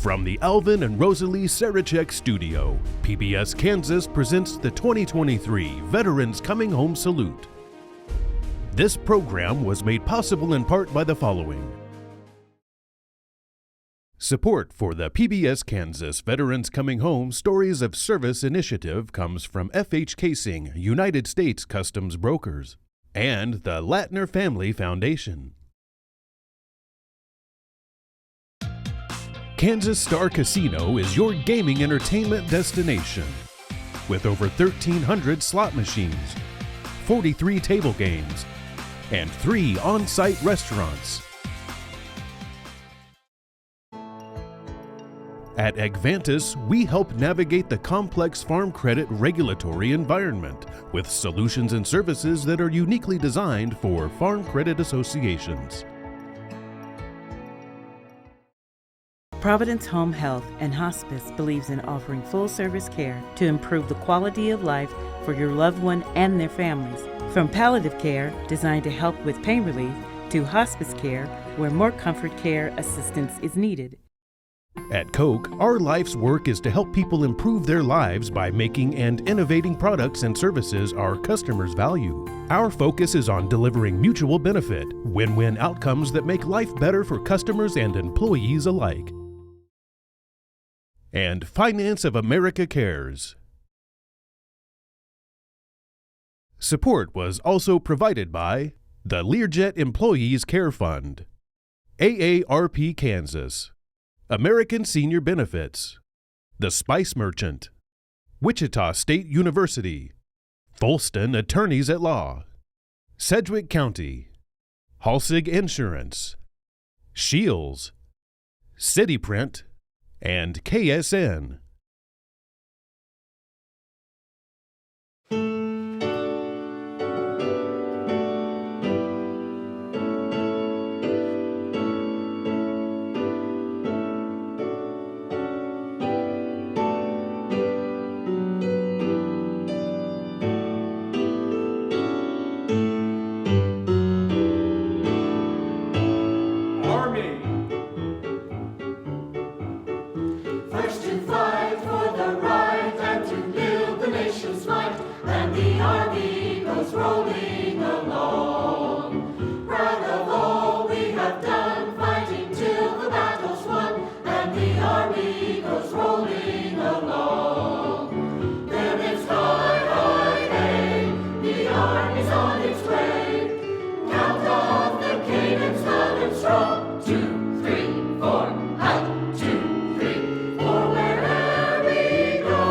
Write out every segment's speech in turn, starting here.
From the Alvin and Rosalie Sarachek Studio, PBS Kansas presents the 2023 Veterans Coming Home Salute. This program was made possible in part by the following. Support for the PBS Kansas Veterans Coming Home Stories of Service initiative comes from FH Casing, United States Customs Brokers, and the Latner Family Foundation. Kansas Star Casino is your gaming entertainment destination. With over 1,300 slot machines, 43 table games, and 3 on-site restaurants. At Agvantis, we help navigate the complex farm credit regulatory environment with solutions and services that are uniquely designed for farm credit associations. Providence Home Health and Hospice believes in offering full-service care to improve the quality of life for your loved one and their families. From palliative care designed to help with pain relief to hospice care where more comfort care assistance is needed. At Coke, our life's work is to help people improve their lives by making and innovating products and services our customers value. Our focus is on delivering mutual benefit, win-win outcomes that make life better for customers and employees alike. And Finance of America Cares. Support was also provided by the Learjet Employees Care Fund, AARP Kansas, American Senior Benefits, The Spice Merchant, Wichita State University, Folston Attorneys at Law, Sedgwick County, Halsig Insurance, Shields, City Print, and KSN. Rolling along, proud of all we have done, fighting till the battle's won, and the army goes rolling along. Then it's high, high, hey, the army's on its way. Count off the cadence loud and strong, 2, 3, 4, out, 2, 3, 4. Wherever we go,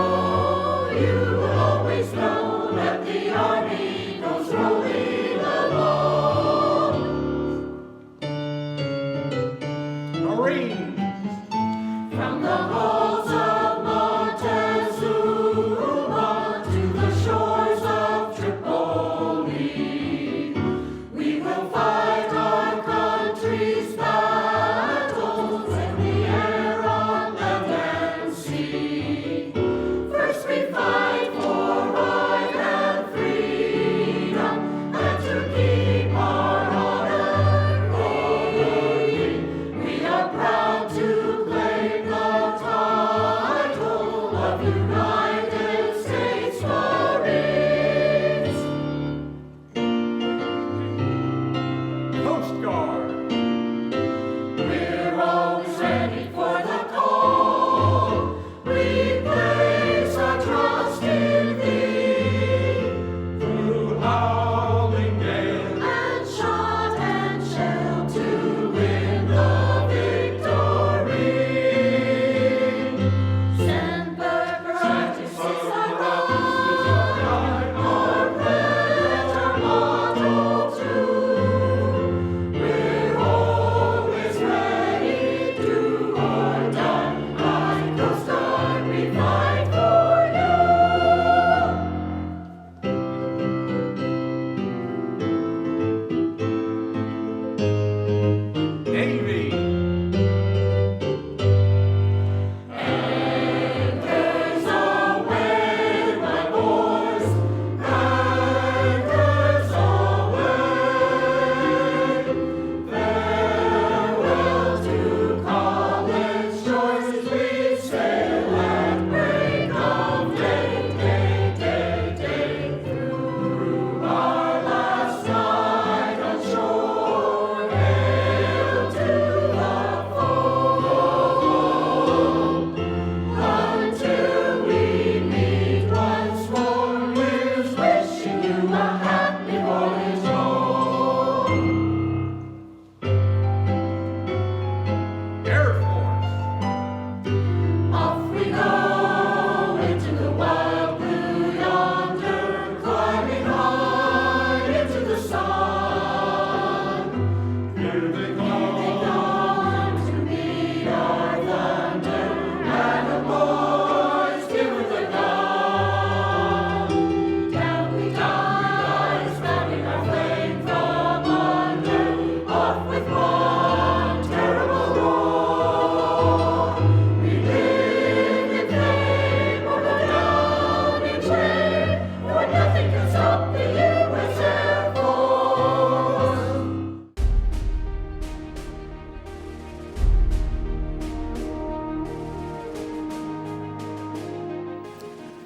you will always know that the army goes rolling along. Marines! From the halls of Montezuma to the shores of Tripoli, we will fight our country's battles in the air, on land and sea. First we fight for right and freedom, and to keep our honor clean. We are proud to claim the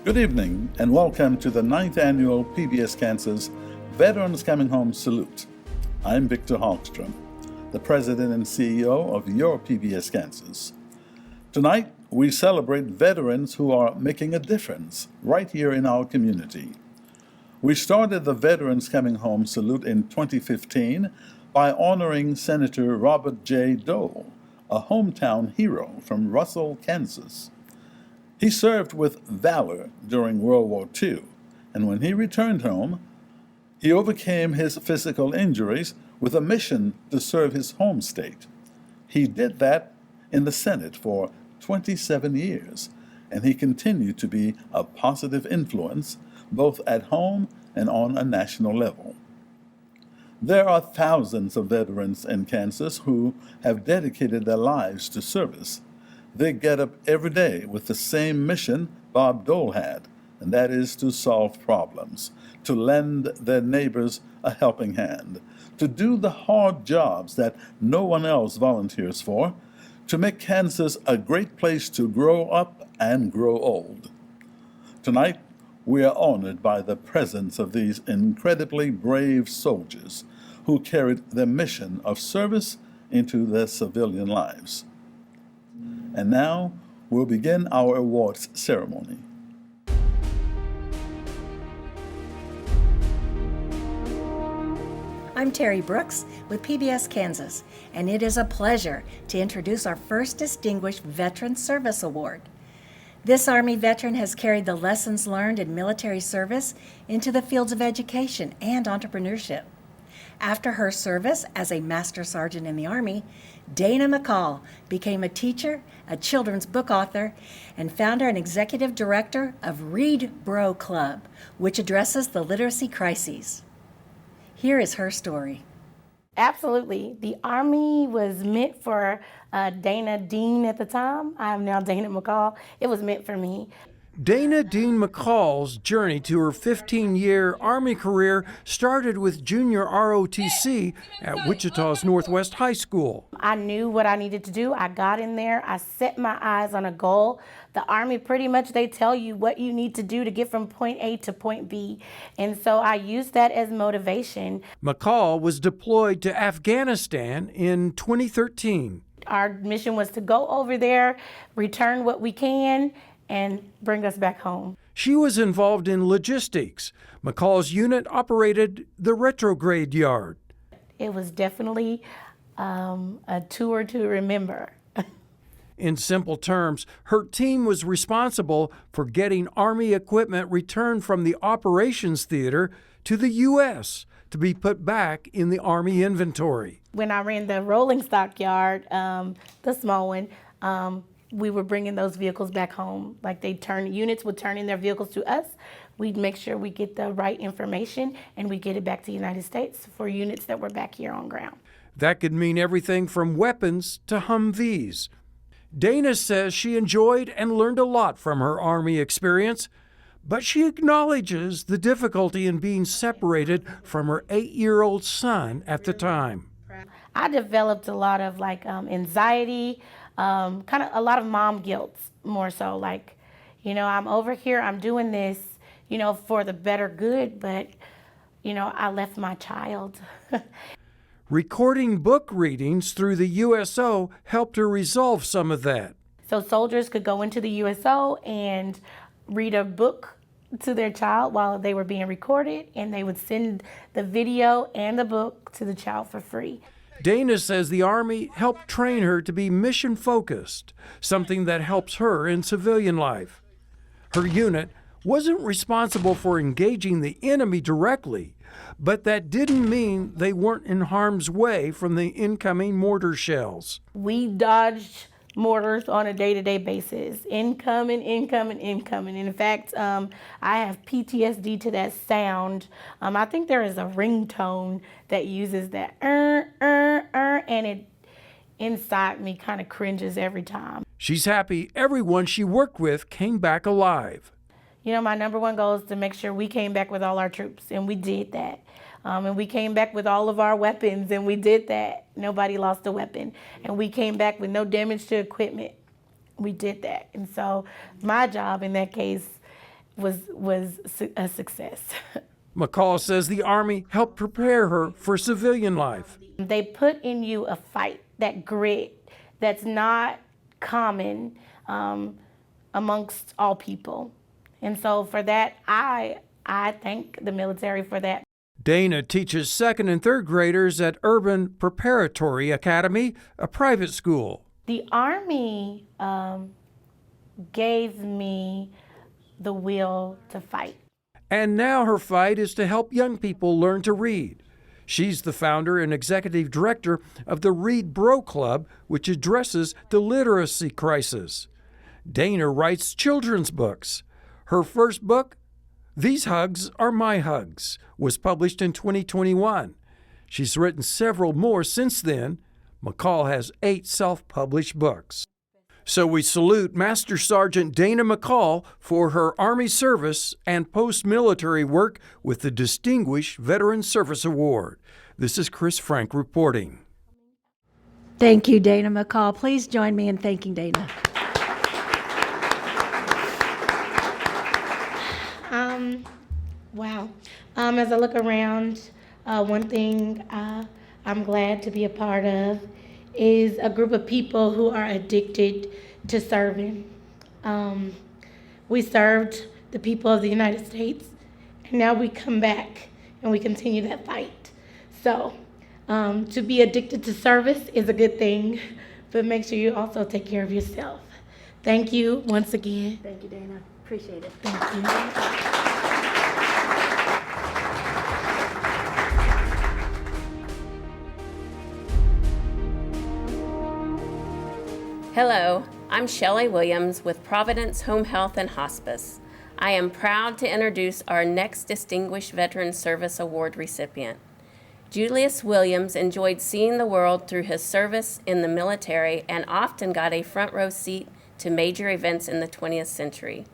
Good evening and welcome to the 9th annual PBS Kansas Veterans Coming Home Salute. I'm Victor Hallstrom, the President and CEO of your PBS Kansas. Tonight, we celebrate veterans who are making a difference right here in our community. We started the Veterans Coming Home Salute in 2015 by honoring Senator Robert J. Dole, a hometown hero from Russell, Kansas. He served with valor during World War II, and when he returned home, he overcame his physical injuries with a mission to serve his home state. He did that in the Senate for 27 years, and he continued to be a positive influence both at home and on a national level. There are thousands of veterans in Kansas who have dedicated their lives to service. They get up every day with the same mission Bob Dole had, and that is to solve problems, to lend their neighbors a helping hand, to do the hard jobs that no one else volunteers for, to make Kansas a great place to grow up and grow old. Tonight, we are honored by the presence of these incredibly brave soldiers who carried their mission of service into their civilian lives. And now, we'll begin our awards ceremony. I'm Terry Brooks with PBS Kansas, and it is a pleasure to introduce our first Distinguished Veteran Service Award. This Army veteran has carried the lessons learned in military service into the fields of education and entrepreneurship. After her service as a Master Sergeant in the Army, Dana McCall became a teacher, a children's book author, and founder and executive director of Read Bro Club, which addresses the literacy crises. Here is her story. Absolutely. The Army was meant for Dana Dean at the time. I am now Dana McCall. It was meant for me. Dana Dean McCall's journey to her 15-year Army career started with junior ROTC at Wichita's Northwest High School. I knew what I needed to do. I got in there. I set my eyes on a goal. The Army, pretty much, they tell you what you need to do to get from point A to point B. And so I used that as motivation. McCall was deployed to Afghanistan in 2013. Our mission was to go over there, return what we can, and bring us back home. She was involved in logistics. McCall's unit operated the retrograde yard. It was definitely a tour to remember. In simple terms, her team was responsible for getting Army equipment returned from the operations theater to the U.S. to be put back in the Army inventory. When I ran the rolling stock yard, the small one, we were bringing those vehicles back home. Like units would turn in their vehicles to us. We'd make sure we get the right information and we get it back to the United States for units that were back here on ground. That could mean everything from weapons to Humvees. Dana says she enjoyed and learned a lot from her Army experience, but she acknowledges the difficulty in being separated from her 8-year-old son at the time. I developed a lot of anxiety, kind of a lot of mom guilt, more so I'm over here, I'm doing this, for the better good, but, I left my child. Recording book readings through the USO helped her resolve some of that. So soldiers could go into the USO and read a book to their child while they were being recorded, and they would send the video and the book to the child for free. Dana says the Army helped train her to be mission-focused, something that helps her in civilian life. Her unit wasn't responsible for engaging the enemy directly, but that didn't mean they weren't in harm's way from the incoming mortar shells. We dodged mortars on a day-to-day basis, incoming. In fact, I have PTSD to that sound. I think there is a ringtone that uses that and it inside me kind of cringes every time. She's happy everyone she worked with came back alive. My number one goal is to make sure we came back with all our troops, and we did that. And we came back with all of our weapons, and we did that. Nobody lost a weapon. And we came back with no damage to equipment. We did that. And so my job in that case was a success. McCall says the Army helped prepare her for civilian life. They put in you a fight, that grit that's not common amongst all people. And so for that, I thank the military for that. Dana teaches 2nd and 3rd graders at Urban Preparatory Academy, a private school. The Army gave me the will to fight. And now her fight is to help young people learn to read. She's the founder and executive director of the Read Bro Club, which addresses the literacy crisis. Dana writes children's books. Her first book, These Hugs Are My Hugs, was published in 2021. She's written several more since then. McCall has 8 self-published books. So we salute Master Sergeant Dana McCall for her Army service and post-military work with the Distinguished Veteran Service Award. This is Chris Frank reporting. Thank you, Dana McCall. Please join me in thanking Dana. Wow. As I look around, one thing I'm glad to be a part of is a group of people who are addicted to serving. We served the people of the United States, and now we come back and we continue that fight. So to be addicted to service is a good thing, but make sure you also take care of yourself. Thank you once again. Thank you, Dana. Appreciate it. Thank you. Hello, I'm Shelley Williams with Providence Home Health and Hospice. I am proud to introduce our next Distinguished Veteran Service Award recipient. Julius Williams enjoyed seeing the world through his service in the military and often got a front row seat to major events in the 20th century.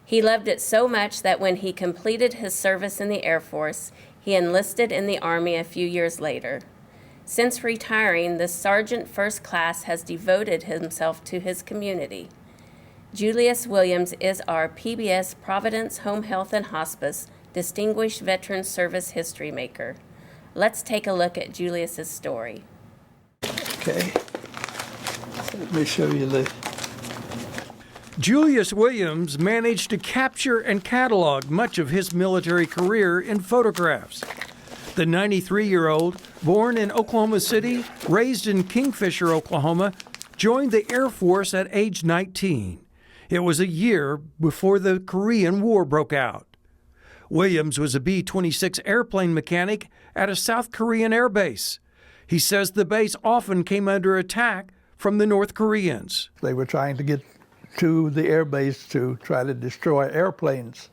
He loved it so much that when he completed his service in the Air Force, he enlisted in the Army a few years later. Since retiring, the Sergeant First Class has devoted himself to his community. Julius Williams is our PBS Providence Home Health and Hospice Distinguished Veteran Service History Maker. Let's take a look at Julius's story. Okay, let me show you the... Julius Williams managed to capture and catalog much of his military career in photographs. The 93-year-old, born in Oklahoma City, raised in Kingfisher, Oklahoma, joined the Air Force at age 19. It was a year before the Korean War broke out. Williams was a B-26 airplane mechanic at a South Korean air base. He says the base often came under attack from the North Koreans. They were trying to get to the air base to try to destroy airplanes.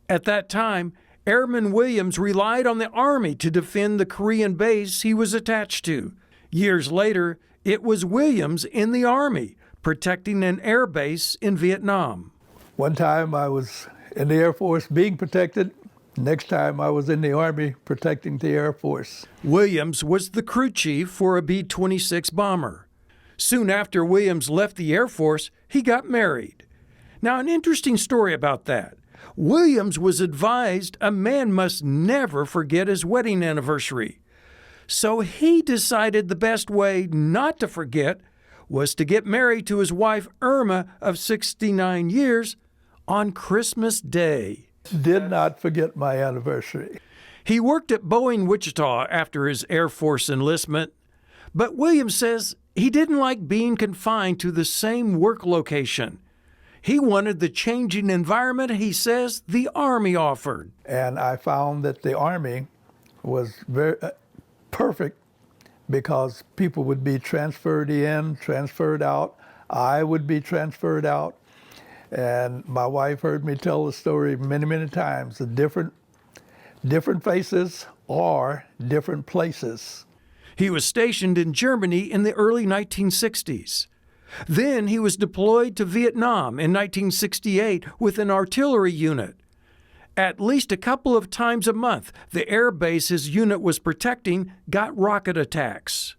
At that time, Airman Williams relied on the Army to defend the Korean base he was attached to. Years later, it was Williams in the Army, protecting an air base in Vietnam. One time I was in the Air Force being protected. Next time I was in the Army protecting the Air Force. Williams was the crew chief for a B-26 bomber. Soon after Williams left the Air Force, he got married. Now, an interesting story about that. Williams was advised a man must never forget his wedding anniversary. So he decided the best way not to forget was to get married to his wife Irma of 69 years on Christmas Day. Did not forget my anniversary. He worked at Boeing Wichita after his Air Force enlistment, but Williams says he didn't like being confined to the same work location. He wanted the changing environment, he says, the Army offered. And I found that the Army was very perfect because people would be transferred in, transferred out. I would be transferred out. And my wife heard me tell the story many, many times. The different faces are different places. He was stationed in Germany in the early 1960s. Then he was deployed to Vietnam in 1968 with an artillery unit. At least a couple of times a month, the air base his unit was protecting got rocket attacks.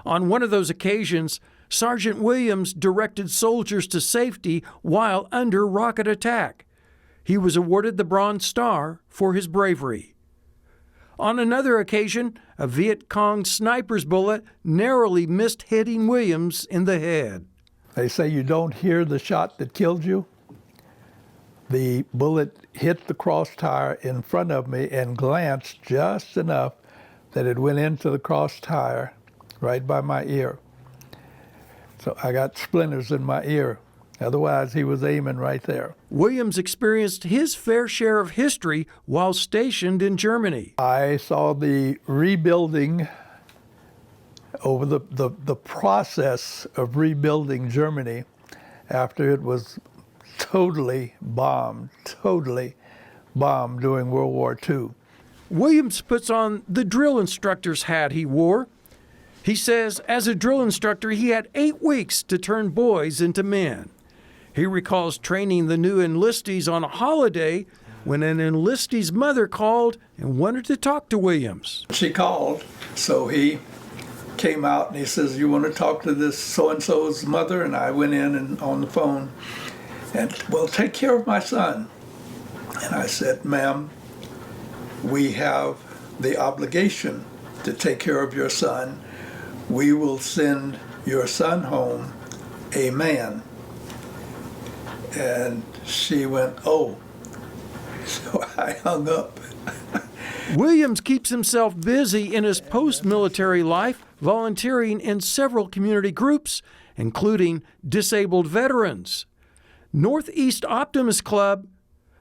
On one of those occasions, Sergeant Williams directed soldiers to safety while under rocket attack. He was awarded the Bronze Star for his bravery. On another occasion, a Viet Cong sniper's bullet narrowly missed hitting Williams in the head. They say you don't hear the shot that killed you. The bullet hit the cross tire in front of me and glanced just enough that it went into the cross tire right by my ear. So I got splinters in my ear. Otherwise, he was aiming right there. Williams experienced his fair share of history while stationed in Germany. I saw the rebuilding over the process of rebuilding Germany after it was totally bombed during World War II. Williams puts on the drill instructor's hat he wore. He says as a drill instructor, he had 8 weeks to turn boys into men. He recalls training the new enlistees on a holiday when an enlistee's mother called and wanted to talk to Williams. She called, so he came out and he says, "You want to talk to this so-and-so's mother?" And I went in and on the phone and, "Well, take care of my son." And I said, "Ma'am, we have the obligation to take care of your son. We will send your son home a man." And she went, "Oh." So I hung up. Williams keeps himself busy in his post-military life, volunteering in several community groups, including disabled veterans, Northeast Optimist Club,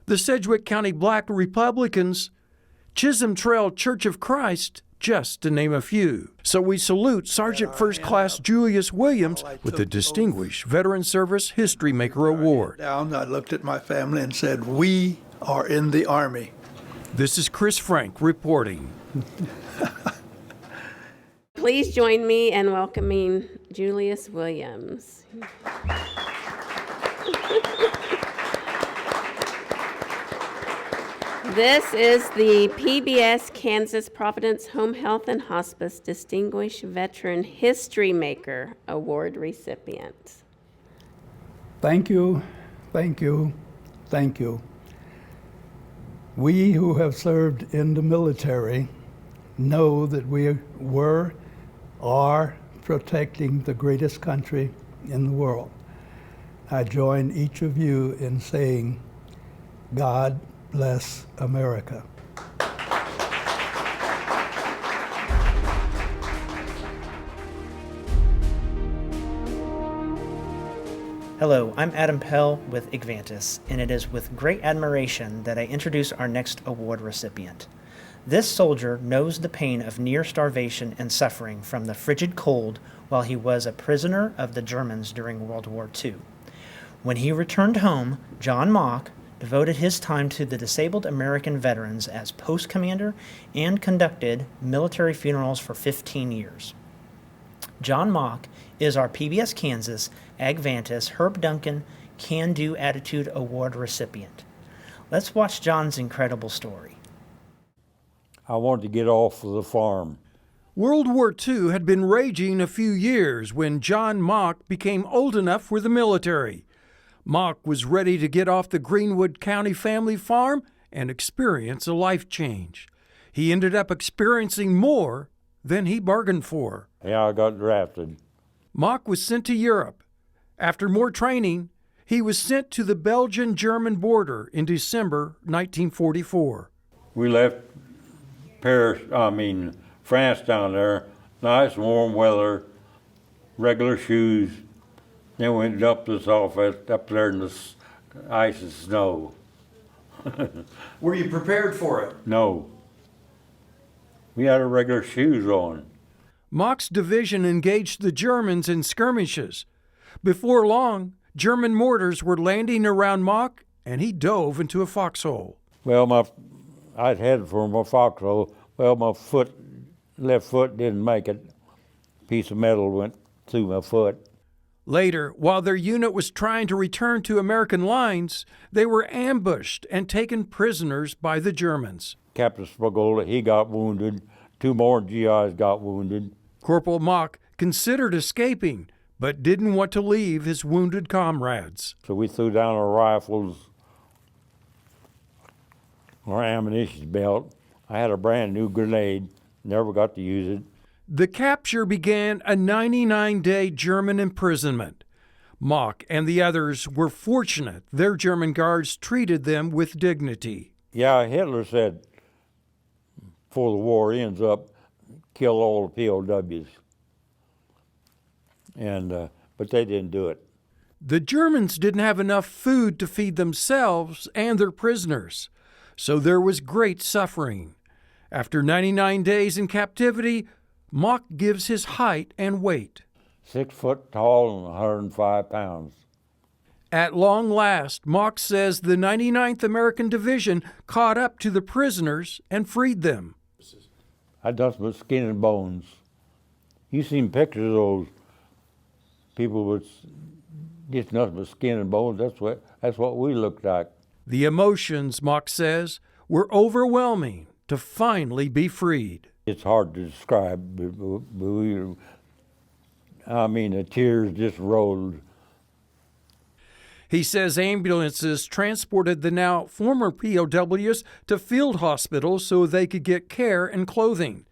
the Sedgwick County Black Republicans, Chisholm Trail Church of Christ, just to name a few. So we salute Sergeant First Class Julius Williams with the Distinguished Veteran Service History Maker Award. I looked at my family and said, "We are in the Army." This is Chris Frank reporting. Please join me in welcoming Julius Williams. This is the PBS Kansas Providence Home Health and Hospice Distinguished Veteran History Maker Award recipient. Thank you, thank you, thank you. We who have served in the military know that we are protecting the greatest country in the world. I join each of you in saying, God bless America. Hello, I'm Adam Pell with Igvantis, and it is with great admiration that I introduce our next award recipient. This soldier knows the pain of near starvation and suffering from the frigid cold while he was a prisoner of the Germans during World War II. When he returned home, John Mock devoted his time to the disabled American veterans as post commander and conducted military funerals for 15 years. John Mock is our PBS Kansas Agvantis Herb Duncan Can Do Attitude Award recipient. Let's watch John's incredible story. I wanted to get off of the farm. World War II had been raging a few years when John Mock became old enough for the military. Mock was ready to get off the Greenwood County family farm and experience a life change. He ended up experiencing more than he bargained for. Yeah, I got drafted. Mock was sent to Europe. After more training, he was sent to the Belgian-German border in December 1944. We left France down there, nice warm weather, regular shoes. Then we dumped us off up there in the ice and snow. Were you prepared for it? No. We had our regular shoes on. Mock's division engaged the Germans in skirmishes. Before long, German mortars were landing around Mock, and he dove into a foxhole. Well, I'd headed for my foxhole. Well, my left foot didn't make it. A piece of metal went through my foot. Later, while their unit was trying to return to American lines, they were ambushed and taken prisoners by the Germans. Captain Spagola, he got wounded. 2 more GIs got wounded. Corporal Mock considered escaping, but didn't want to leave his wounded comrades. So we threw down our rifles or ammunition belt. I had a brand new grenade, never got to use it. The capture began a 99-day German imprisonment. Mock and the others were fortunate their German guards treated them with dignity. Yeah, Hitler said, before the war ends up, kill all the POWs. But they didn't do it. The Germans didn't have enough food to feed themselves and their prisoners, so there was great suffering. After 99 days in captivity, Mock gives his height and weight. 6 foot tall and 105 pounds. At long last, Mock says the 99th American Division caught up to the prisoners and freed them. I done some skin and bones. You seen pictures of those people with just nothing but skin and bones. That's what we looked like. The emotions, Mock says, were overwhelming to finally be freed. It's hard to describe, but the tears just rolled. He says ambulances transported the now former POWs to field hospitals so they could get care and clothing.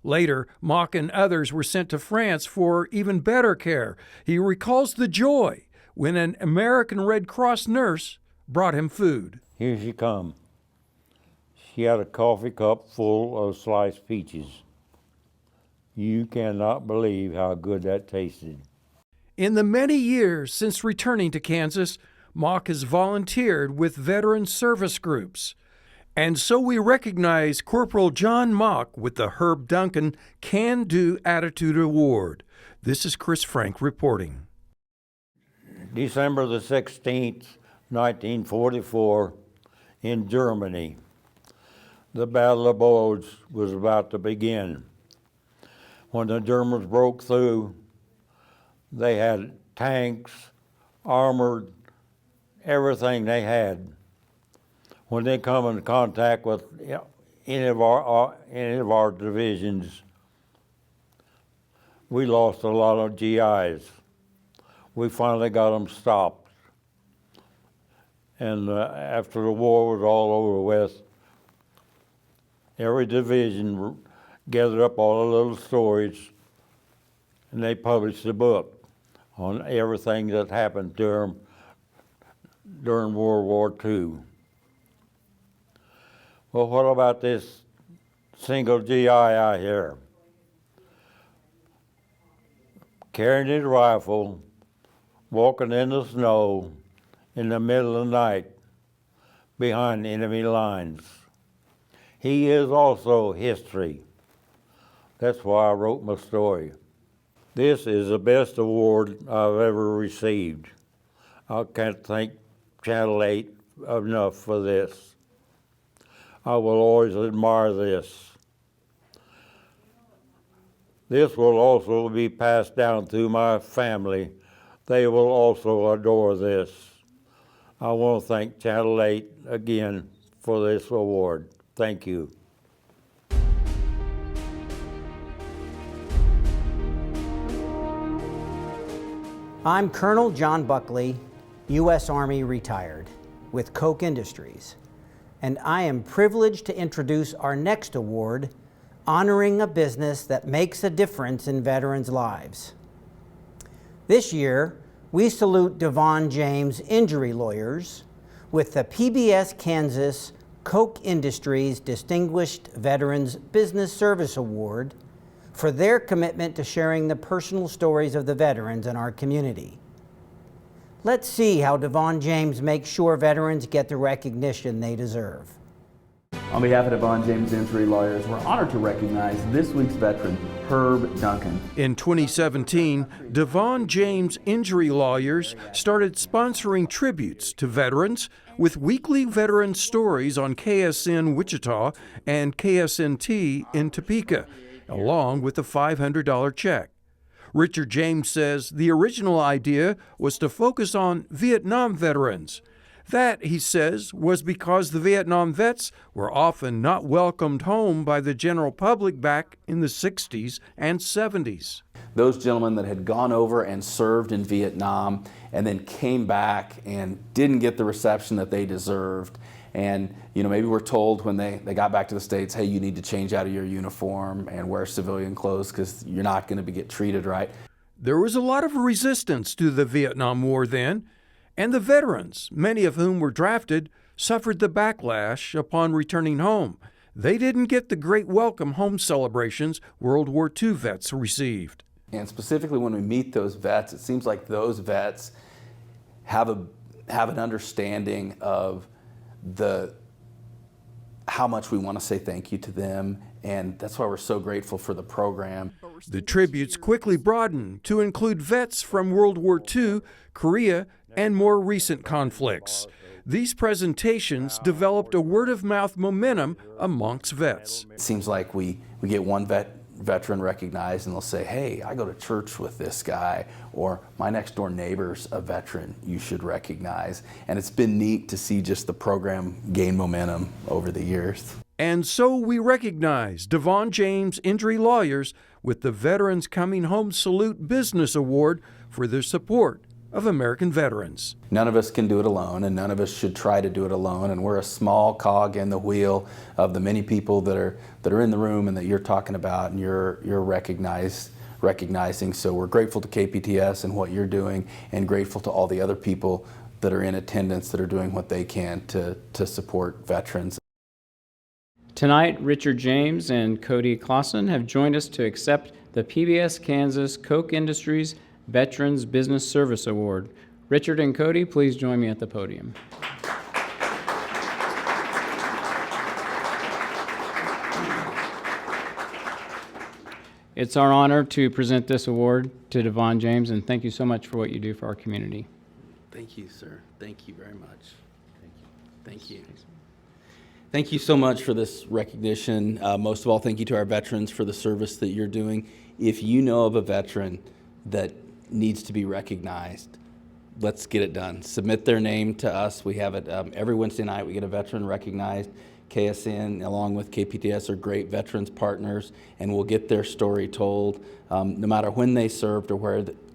Later, Mock and others were sent to France for even better care. He recalls the joy when an American Red Cross nurse brought him food. Here she come. She had a coffee cup full of sliced peaches. You cannot believe how good that tasted. In the many years since returning to Kansas, Mock has volunteered with veteran service groups. And so we recognize Corporal John Mock with the Herb Duncan Can Do Attitude Award. This is Chris Frank reporting. December the 16th, 1944, in Germany. The Battle of Bulge was about to begin. When the Germans broke through, they had tanks, armored, everything they had. When they come in contact with any of our divisions, we lost a lot of GIs. We finally got them stopped. And after the war was all over with, every division gathered up all the little stories, and they published a book on everything that happened to them during World War II. Well, what about this single GI out here? Carrying his rifle, walking in the snow in the middle of the night behind enemy lines. He is also history. That's why I wrote my story. This is the best award I've ever received. I can't thank Channel 8 enough for this. I will always admire this. This will also be passed down through my family. They will also adore this. I want to thank Channel 8 again for this award. Thank you. I'm Colonel John Buckley, U.S. Army retired, with Koch Industries, and I am privileged to introduce our next award, honoring a business that makes a difference in veterans' lives. This year, we salute Devon James Injury Lawyers with the PBS Kansas Koch Industries Distinguished Veterans Business Service Award for their commitment to sharing the personal stories of the veterans in our community. Let's see how Devon James makes sure veterans get the recognition they deserve. On behalf of Devon James Injury Lawyers, we're honored to recognize this week's veteran, Herb Duncan. In 2017, Devon James Injury Lawyers started sponsoring tributes to veterans with weekly veteran stories on KSN Wichita and KSNT in Topeka, along with a $500 check. Richard James says the original idea was to focus on Vietnam veterans. That, he says, was because the Vietnam vets were often not welcomed home by the general public back in the 60s and 70s. Those gentlemen that had gone over and served in Vietnam and then came back and didn't get the reception that they deserved And maybe we're told when they got back to the States, hey, you need to change out of your uniform and wear civilian clothes because you're not going to get treated right. There was a lot of resistance to the Vietnam War then, and the veterans, many of whom were drafted, suffered the backlash upon returning home. They didn't get the great welcome home celebrations World War II vets received. And specifically when we meet those vets, it seems like those vets have an understanding of how much we want to say thank you to them, and that's why we're so grateful for the program. The tributes quickly broadened to include vets from World War II, Korea, and more recent conflicts. These presentations developed a word-of-mouth momentum amongst vets. It seems like we get one veteran recognized and they'll say, hey, I go to church with this guy, or my next door neighbor's a veteran you should recognize. And it's been neat to see just the program gain momentum over the years. And so we recognize Devon James Injury Lawyers with the Veterans Coming Home Salute Business Award for their support of American veterans. None of us can do it alone, and none of us should try to do it alone, and we're a small cog in the wheel of the many people that are in the room and that you're talking about and you're recognizing. So we're grateful to KPTS and what you're doing, and grateful to all the other people that are in attendance that are doing what they can to support veterans. Tonight, Richard James and Cody Clausen have joined us to accept the PBS Kansas Koch Industries Veterans Business Service Award. Richard and Cody, please join me at the podium. It's our honor to present this award to Devon James, and thank you so much for what you do for our community. Thank you, sir. Thank you very much. Thank you. Thank you so much for this recognition. Most of all, thank you to our veterans for the service that you're doing. If you know of a veteran that needs to be recognized, let's get it done. Submit their name to us. We have it every Wednesday night. We get a veteran recognized. KSN along with KPTS are great veterans partners, and we'll get their story told. No matter when they served or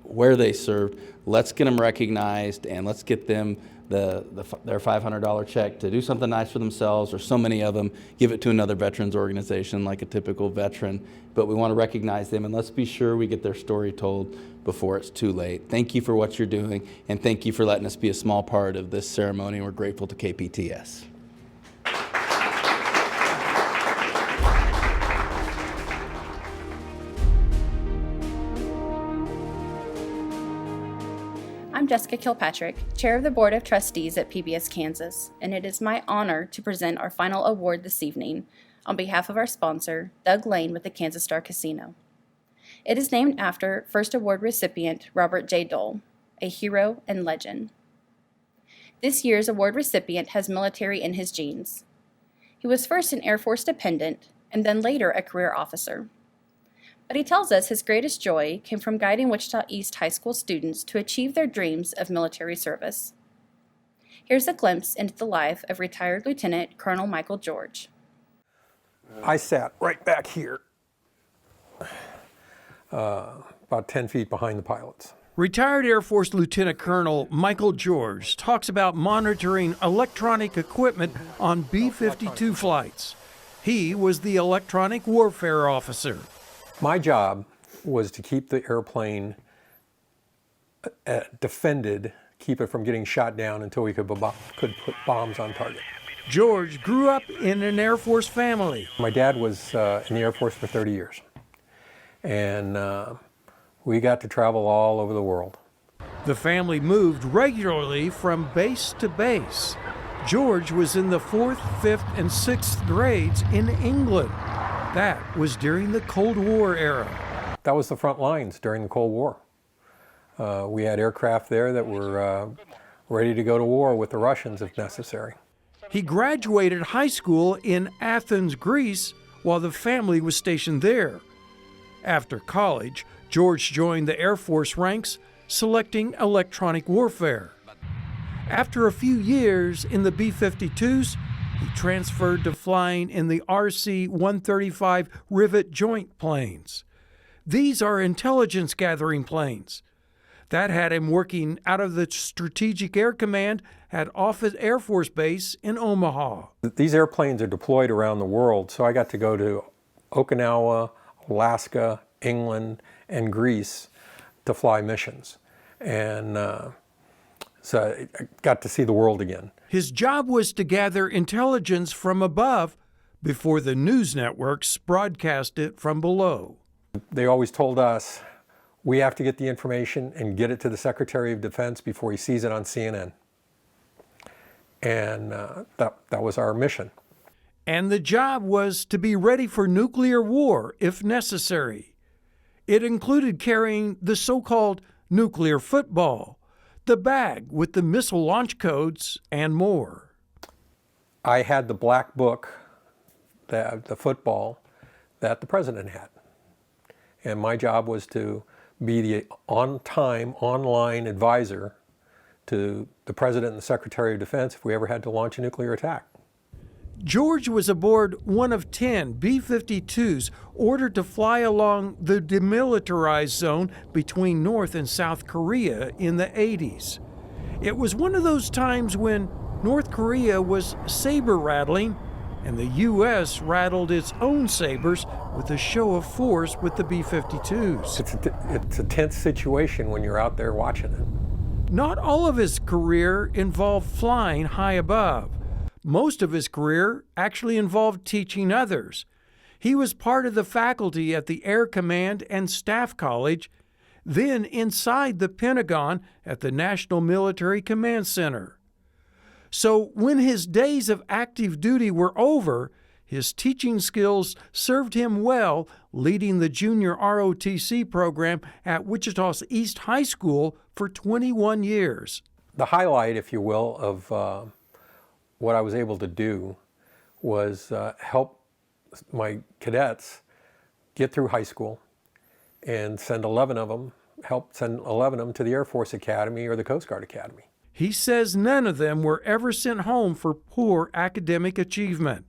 where they served, let's get them recognized, and let's get them their $500 check to do something nice for themselves, or so many of them give it to another veterans organization like a typical veteran. But we want to recognize them, and let's be sure we get their story told before it's too late. Thank you for what you're doing, and thank you for letting us be a small part of this ceremony. We're grateful to KPTS. I'm Jessica Kilpatrick, Chair of the Board of Trustees at PBS Kansas, and it is my honor to present our final award this evening on behalf of our sponsor, Doug Lane with the Kansas Star Casino. It is named after first award recipient Robert J. Dole, a hero and legend. This year's award recipient has military in his genes. He was first an Air Force dependent and then later a career officer. But he tells us his greatest joy came from guiding Wichita East High School students to achieve their dreams of military service. Here's a glimpse into the life of retired Lieutenant Colonel Michael George. I sat right back here, about 10 feet behind the pilots. Retired Air Force Lieutenant Colonel Michael George talks about monitoring electronic equipment on B-52 flights. He was the electronic warfare officer. My job was to keep the airplane defended, keep it from getting shot down until we could put bombs on target. George grew up in an Air Force family. My dad was in the Air Force for 30 years, and we got to travel all over the world. The family moved regularly from base to base. George was in the 4th, 5th, and 6th grades in England. That was during the Cold War era. That was the front lines during the Cold War. We had aircraft there that were ready to go to war with the Russians if necessary. He graduated high school in Athens, Greece, while the family was stationed there. After college, George joined the Air Force ranks, selecting electronic warfare. After a few years in the B-52s, he transferred to flying in the RC-135 Rivet Joint planes. These are intelligence-gathering planes. That had him working out of the Strategic Air Command at Offutt Air Force Base in Omaha. These airplanes are deployed around the world, so I got to go to Okinawa, Alaska, England, and Greece to fly missions. And so I got to see the world again. His job was to gather intelligence from above before the news networks broadcast it from below. They always told us, we have to get the information and get it to the Secretary of Defense before he sees it on CNN. And that was our mission. And the job was to be ready for nuclear war if necessary. It included carrying the so-called nuclear football, the bag with the missile launch codes, and more. I had the black book, the football, that the president had. And my job was to be the on-time, online advisor to the President and the Secretary of Defense if we ever had to launch a nuclear attack. George was aboard one of 10 B-52s ordered to fly along the demilitarized zone between North and South Korea in the 80s. It was one of those times when North Korea was saber-rattling and the U.S. rattled its own sabers with a show of force with the B-52s. It's a tense situation when you're out there watching it. Not all of his career involved flying high above. Most of his career actually involved teaching others. He was part of the faculty at the Air Command and Staff College, then inside the Pentagon at the National Military Command Center. So when his days of active duty were over, his teaching skills served him well, leading the junior ROTC program at Wichita's East High School for 21 years. The highlight, if you will, of what I was able to do was help my cadets get through high school and send 11 of them to the Air Force Academy or the Coast Guard Academy. He says none of them were ever sent home for poor academic achievement.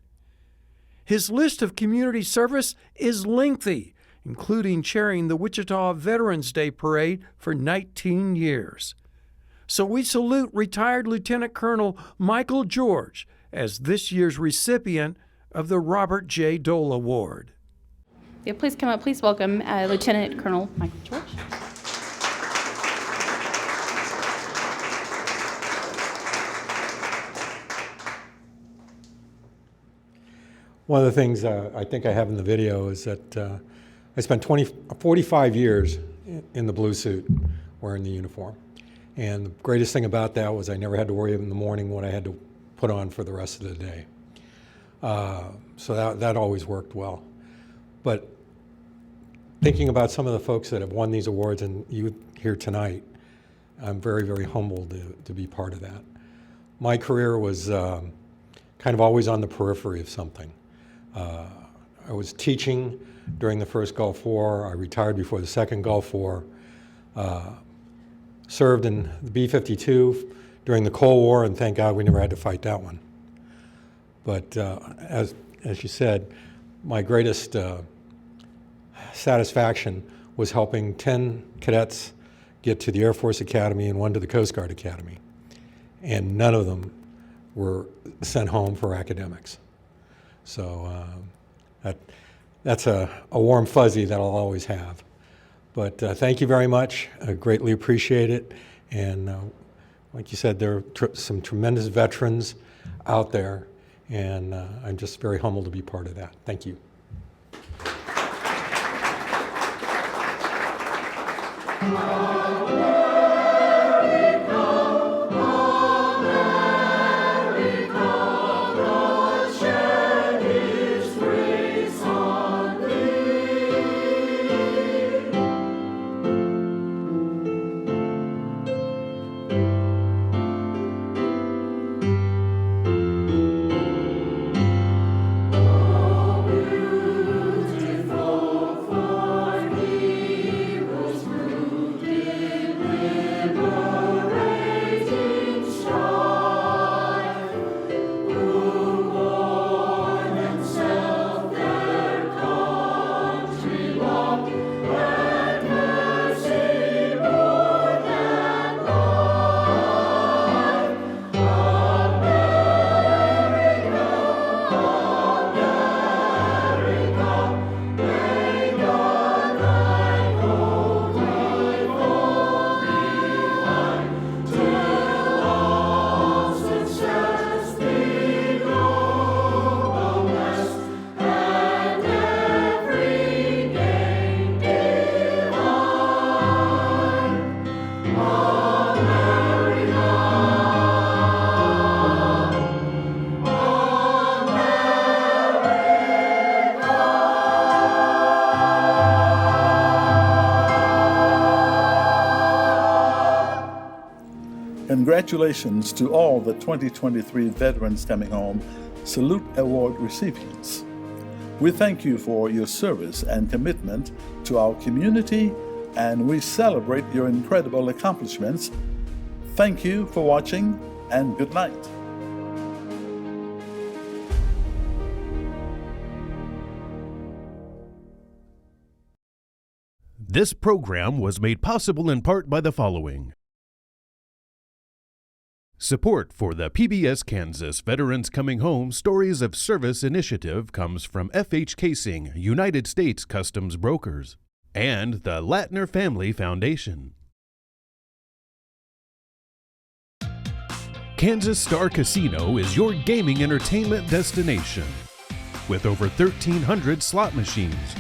His list of community service is lengthy, including chairing the Wichita Veterans Day Parade for 19 years. So we salute retired Lieutenant Colonel Michael George as this year's recipient of the Robert J. Dole Award. Yeah, please come up. Please welcome Lieutenant Colonel Michael George. One of the things I think I have in the video is that I spent 45 years in the blue suit wearing the uniform. And the greatest thing about that was I never had to worry in the morning what I had to put on for the rest of the day. So that always worked well. But thinking about some of the folks that have won these awards and you here tonight, I'm very, very humbled to be part of that. My career was kind of always on the periphery of something. I was teaching during the first Gulf War. I retired before the second Gulf War. Served in the B-52 during the Cold War, and thank God we never had to fight that one. But as you said, my greatest satisfaction was helping 10 cadets get to the Air Force Academy and 1 to the Coast Guard Academy. And none of them were sent home for academics. So that's a warm fuzzy that I'll always have. But thank you very much. I greatly appreciate it. And like you said, there are some tremendous veterans out there, and I'm just very humbled to be part of that. Thank you. Congratulations to all the 2023 Veterans Coming Home Salute Award recipients. We thank you for your service and commitment to our community, and we celebrate your incredible accomplishments. Thank you for watching, and good night. This program was made possible in part by the following. Support for the PBS Kansas Veterans Coming Home Stories of Service initiative comes from FH Casing, United States Customs Brokers, and the Latner Family Foundation. Kansas Star Casino is your gaming entertainment destination. With over 1,300 slot machines,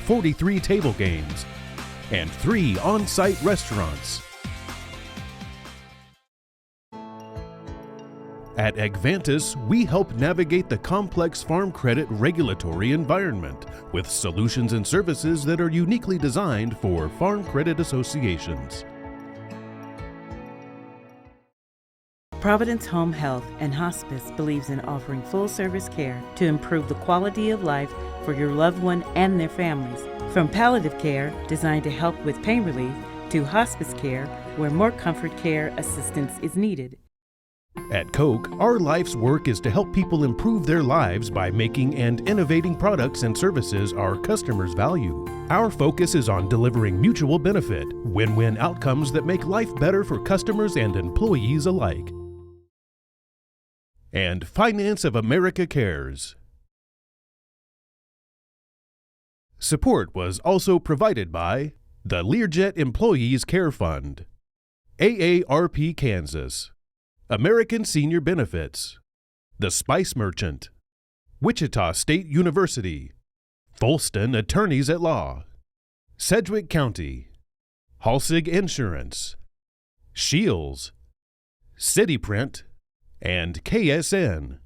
43 table games, and 3 on-site restaurants. At Agvantis, we help navigate the complex farm credit regulatory environment with solutions and services that are uniquely designed for farm credit associations. Providence Home Health and Hospice believes in offering full-service care to improve the quality of life for your loved one and their families. From palliative care designed to help with pain relief to hospice care where more comfort care assistance is needed. At Coke, our life's work is to help people improve their lives by making and innovating products and services our customers value. Our focus is on delivering mutual benefit, win-win outcomes that make life better for customers and employees alike. And Finance of America Cares. Support was also provided by the Learjet Employees Care Fund, AARP Kansas, American Senior Benefits, The Spice Merchant, Wichita State University, Folston Attorneys at Law, Sedgwick County, Halsig Insurance, Shields, CityPrint, and KSN.